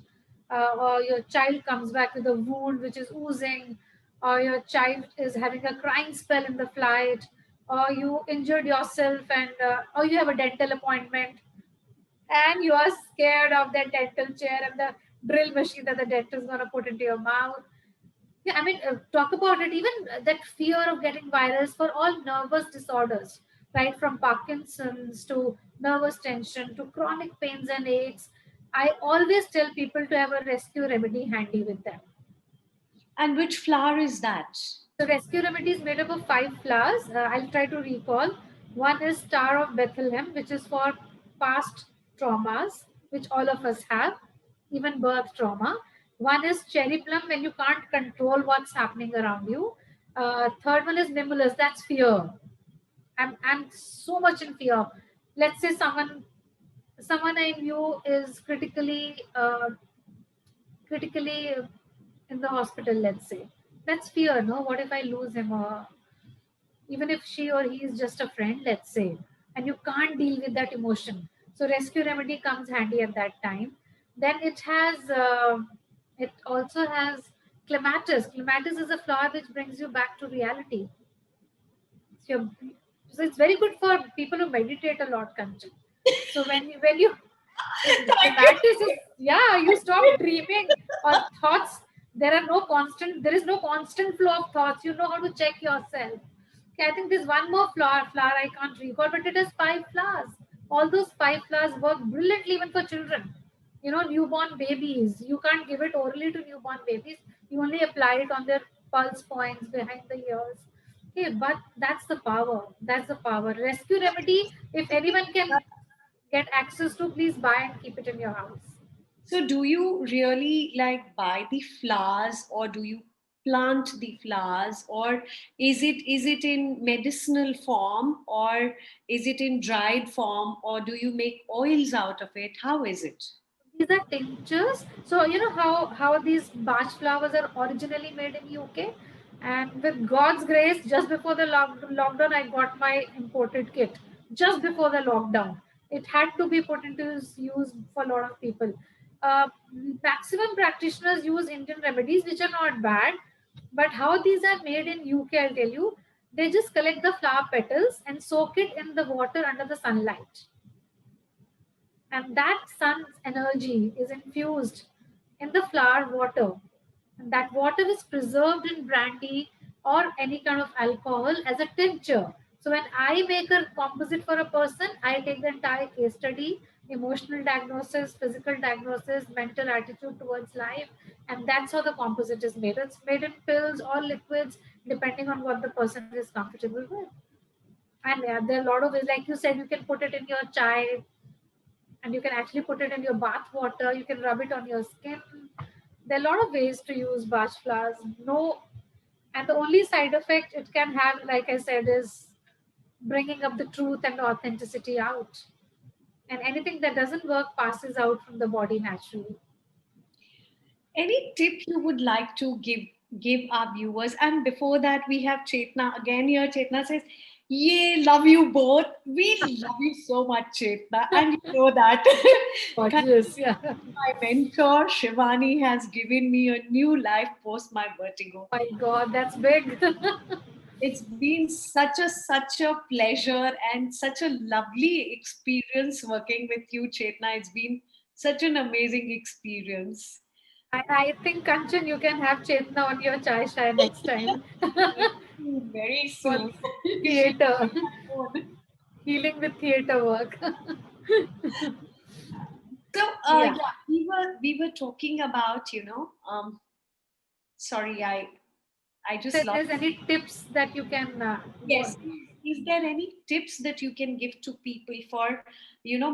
or your child comes back with a wound which is oozing, or your child is having a crying spell in the flight, or you injured yourself, and or you have a dental appointment and you are scared of that dental chair and the drill machine that the dentist is going to put into your mouth. Yeah, I mean, talk about it. Even that fear of getting virus for all nervous disorders, right? From Parkinson's to nervous tension to chronic pains and aches. I always tell people to have a rescue remedy handy with them. And which flower is that? So rescue remedy is made up of 5 flowers. I'll try to recall. One is Star of Bethlehem, which is for past traumas, which all of us have, even birth trauma. One is cherry plum when you can't control what's happening around you. Third one is Nimulus, that's fear. I'm so much in fear. Let's say someone I knew is critically in the hospital. Let's say that's fear. No, what if I lose him? Or even if she or he is just a friend, let's say, and you can't deal with that emotion. So rescue remedy comes handy at that time. Then it also has clematis. Clematis is a flower which brings you back to reality. So, so it's very good for people who meditate a lot, Kanchan. So when you Thank you. clematis is, yeah, you stop dreaming or thoughts. There is no constant flow of thoughts. You know how to check yourself. Okay, I think there's one more flower I can't recall, but it has 5 flowers. All those 5 flowers work brilliantly even for children. Newborn babies. You can't give it orally to newborn babies. You only apply it on their pulse points behind the ears. Okay, but that's the power. That's the power. Rescue remedy. If anyone can get access to, please buy and keep it in your house. So, do you really like buy the flowers, or do you plant the flowers, or is it in medicinal form, or is it in dried form, or do you make oils out of it? How is it? These are tinctures. So you know how these Bach flowers are originally made in UK, and with God's grace, just before the lockdown, I got my imported kit. Just before the lockdown, it had to be put into use for a lot of people. Uh, Maximum practitioners use Indian remedies, which are not bad. But how these are made in UK, I'll tell you. They just collect the flower petals and soak it in the water under the sunlight, and that sun's energy is infused in the flower water, and that water is preserved in brandy or any kind of alcohol as a tincture. So when I make a composite for a person, I take the entire case study, emotional diagnosis, physical diagnosis, mental attitude towards life, and that's how the composite is made. It's made in pills or liquids, depending on what the person is comfortable with. And yeah, there are a lot of ways, like you said, you can put it in your chai, and you can actually put it in your bath water. You can rub it on your skin. There are a lot of ways to use Bach flowers. No, and the only side effect it can have, like I said, is bringing up the truth and authenticity out. And anything that doesn't work passes out from the body naturally. Any tip you would like to give our viewers? And before that, we have Chetna again here. Chetna says, "Yay, love you both. We love you so much, Chetna, and you know that." Gorgeous, yeah. My mentor Shiivaani has given me a new life post my vertigo. My God, that's big. It's been such a pleasure and such a lovely experience working with you, Chetna. It's been such an amazing experience. I think Kanchan, you can have Chetna on your chai shai next time. Very For soon. She's theater, on my phone. healing with theater work. So Yeah. yeah, we were talking about, sorry, I just So lost. there's any tips that you can go Yes. on? Is there any tips that you can give to people for,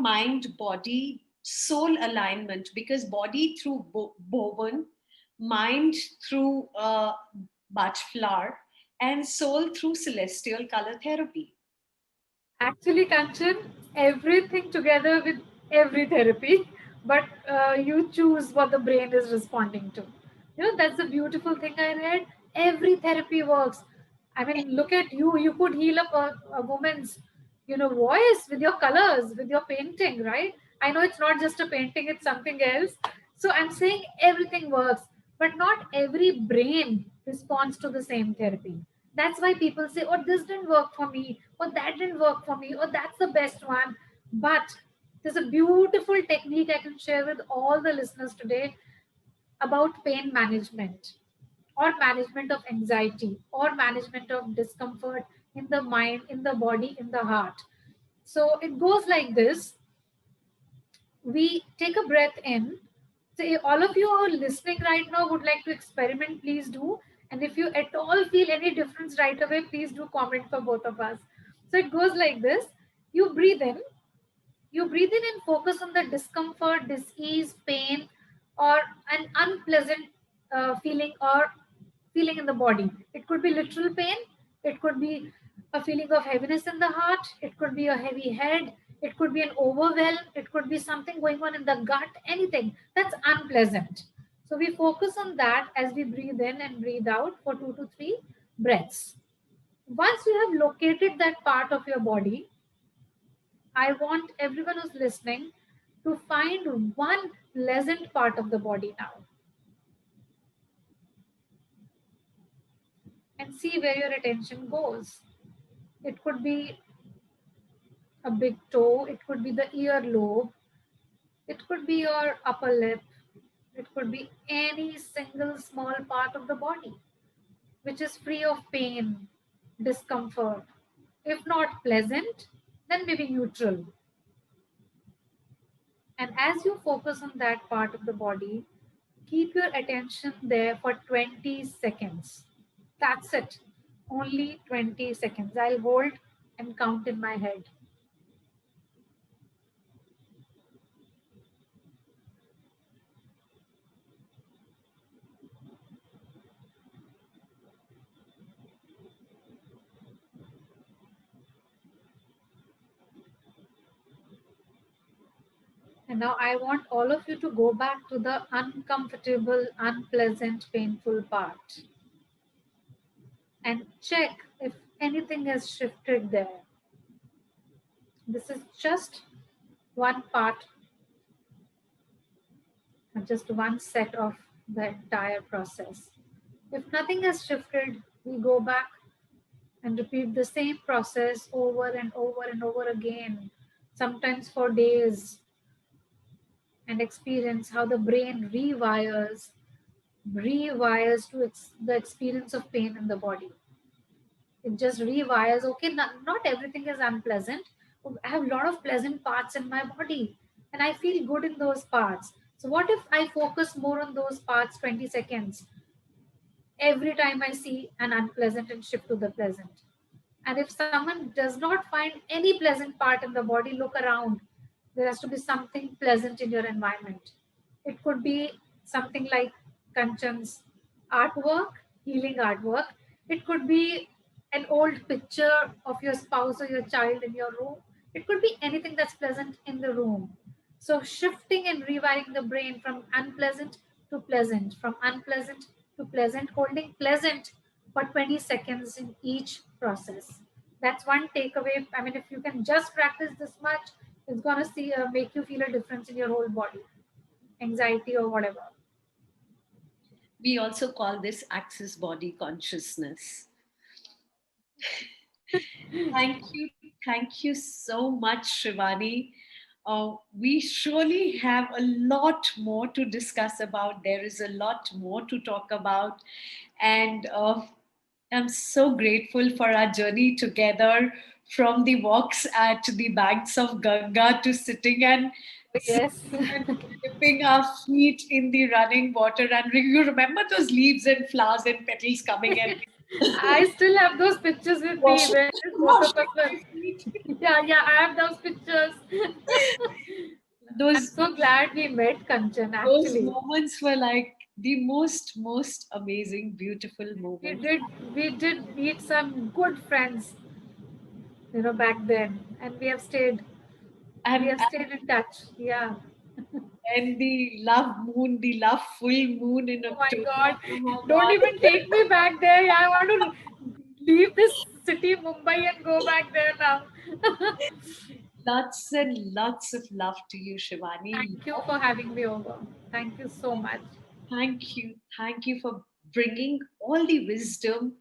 mind, body, soul alignment? Because body through Bowen, mind through Bach Flower, and soul through celestial color therapy. Actually, Kanchan, everything together with every therapy, but you choose what the brain is responding to. That's the beautiful thing I read. Every therapy works. I mean, look at you. You could heal up a woman's, voice with your colors, with your painting, right? I know it's not just a painting, it's something else. So I'm saying everything works, but not every brain responds to the same therapy. That's why people say, oh, this didn't work for me, or that didn't work for me, or that's the best one. But there's a beautiful technique I can share with all the listeners today about pain management, or management of anxiety, or management of discomfort in the mind, in the body, in the heart. So it goes like this. We take a breath in. So all of you who are listening right now would like to experiment, please do. And if you at all feel any difference right away, please do comment for both of us. So it goes like this. You breathe in. You breathe in and focus on the discomfort, disease, pain, or an unpleasant feeling or feeling in the body. It could be literal pain. It could be a feeling of heaviness in the heart. It could be a heavy head. It could be an overwhelm. It could be something going on in the gut, anything that's unpleasant. So we focus on that as we breathe in and breathe out for 2 to 3 breaths. Once you have located that part of your body, I want everyone who's listening to find one pleasant part of the body now and see where your attention goes. It could be a big toe, it could be the earlobe, it could be your upper lip, it could be any single small part of the body which is free of pain, discomfort. If not pleasant, then maybe neutral. And as you focus on that part of the body, keep your attention there for 20 seconds. That's it. Only 20 seconds. I'll hold and count in my head. And now I want all of you to go back to the uncomfortable, unpleasant, painful part and check if anything has shifted there. This is just one part, just one set of the entire process. If nothing has shifted, we go back and repeat the same process over and over and over again, sometimes for days, and experience how the brain rewires to the experience of pain in the body. It just rewires. Okay, not everything is unpleasant. I have a lot of pleasant parts in my body, and I feel good in those parts. So what if I focus more on those parts 20 seconds every time I see an unpleasant and shift to the pleasant? And if someone does not find any pleasant part in the body, look around. There has to be something pleasant in your environment. It could be something like Kanchan's artwork, healing artwork. It could be an old picture of your spouse or your child in your room. It could be anything that's pleasant in the room. So, shifting and rewiring the brain from unpleasant to pleasant, from unpleasant to pleasant, holding pleasant for 20 seconds in each process. That's one takeaway. I mean, if you can just practice this much, it's gonna make you feel a difference in your whole body, anxiety or whatever. We also call this access body consciousness. Thank you so much, Shiivaani. We surely have a lot more to discuss about. There is a lot more to talk about. And I'm so grateful for our journey together, from the walks at the banks of Ganga to sitting and Yes. dipping our feet in the running water. And you remember those leaves and flowers and petals coming and I still have those pictures with me washing, where both of washing us were. my feet. Yeah, yeah, I have those pictures. I'm Those so glad we met, Kanchan, those actually. moments were like the most amazing, beautiful We moments. did we did meet some good friends, back then. And we And have stayed in touch. Yeah. and the love moon, the love full moon in Oh my October. God. Oh my Don't God. even take me back there. Yeah, I want to leave this city, Mumbai, and go back there now. Lots and lots of love to you, Shivani. Thank you for having me over. Thank you so much. Thank you. Thank you for bringing all the wisdom,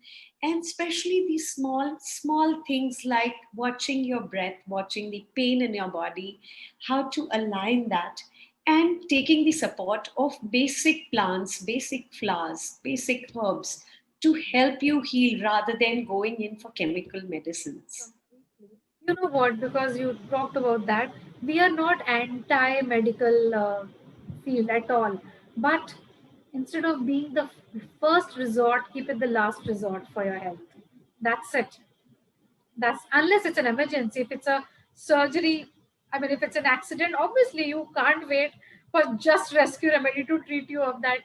and especially the small things like watching your breath, watching the pain in your body, how to align that, and taking the support of basic plants, basic flowers, basic herbs to help you heal rather than going in for chemical medicines. Completely. You know what? Because you talked about that, we are not anti-medical field at all. But instead of being the first resort, keep it the last resort for your health. That's it. That's unless it's an emergency. If it's a surgery, I mean, if it's an accident, obviously you can't wait for just rescue remedy to treat you of that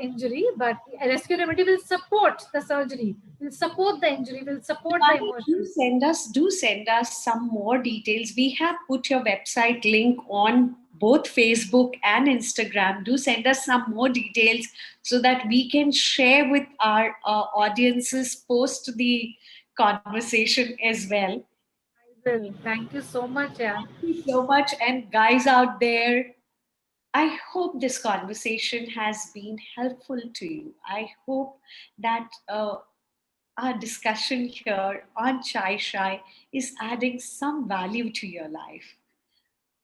injury. But a rescue remedy will support the surgery, will support the injury, will support the Shivani, emotion. do send us some more details. We have put your website link on both Facebook and Instagram. Do send us some more details so that we can share with our audiences post the conversation as well. I will. Thank you so much. Yeah. Thank you so much. And guys out there, I hope this conversation has been helpful to you. I hope that our discussion here on Chai Shai is adding some value to your life.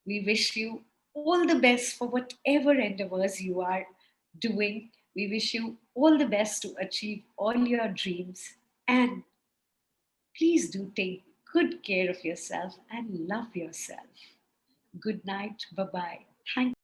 We wish you all the best for whatever endeavors you are doing. We wish you all the best to achieve all your dreams. And please do take good care of yourself and love yourself. Good night. Bye bye. Thank you.